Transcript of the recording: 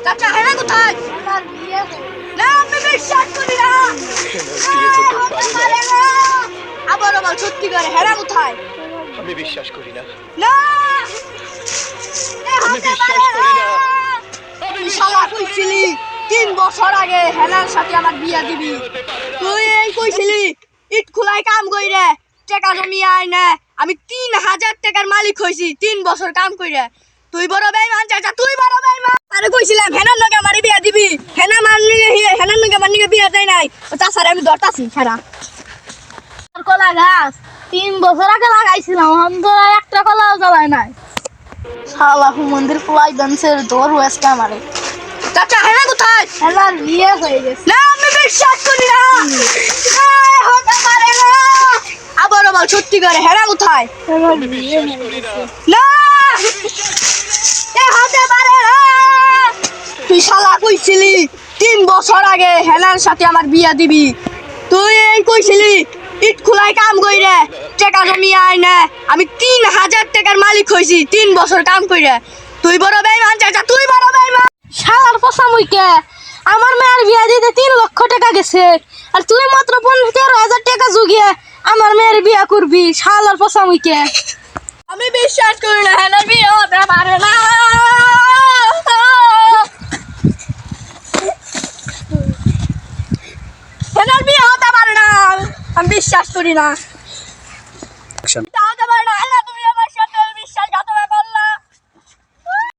চাচা হেনা কোথায়? না আমি বিশ্বাস করি না। আবারও বল সত্যি করে হেনা কোথায়? আমি বিশ্বাস করি না। না আমি বিশ্বাস করি না। তুই শালা কইছিলি 3 বছর আগে হেনার সাথে আমার বিয়া দিবি। তুই এই কইছিলি ইট খোলাই কাম কইরে টাকা জমিয়ে আইনে আমি 3000 টাকার মালিক হইছি 3 বছর কাম কইরে। তুই বড় বেঈমান চাচা, তুই বড় বেঈমান। আরে কইছিলাম হেনার লগে আমারে বিয়া দিবি, হেনা মানলি হেনার লগে আমার নিকে বিয়া দেয় নাই। চাচারে আমি ধরতাছি হেনা। কলা গাছ 3 বছর আগে লাগাইছিলাম, অন্তরা একটা কলাও জ্বালায় নাই। শালা মন্দির পোলাই দানছের দৌড় আজকে আমারে। চাচা হেনা কোথায়? হেলার বিয়ে হয়ে গেছে। না আমি বিশ্বাস করি না। হতে পারে না। আবারও বল সত্যি করে হেনা কোথায়? হেলার আমি বিয়ে বিশ্বাস হয়ে করি না। গেছে। না হতে পারে না। তুই শালা কইছিলি 3 বছর আগে হেনার সাথে আমার বিয়া দিবি। তুই এই কইছিলি ইট খোলাই কাম কইরে টাকা জমিয়ে আইনে আমি 3000 টাকার মালিক হইছি 3 বছর কাম কইরে। তুই বড় বেঈমান চাচা, তুই বড় বেঈমান। শালার পচা মুইকে আমার মেয়ের বিয়া দিতে 3 লক্ষ টাকা গেছে, আর তুই মাত্র 15,000 টাকা জুগিয়ে আমার মেয়ের বিয়া করবি। শালার পচা মুইকে আমি বিশ্বাস করি না হেনার বিয়ে হতে পারে না। হেনার বিয়ে হতে পারে না, আমি বিশ্বাস করি না।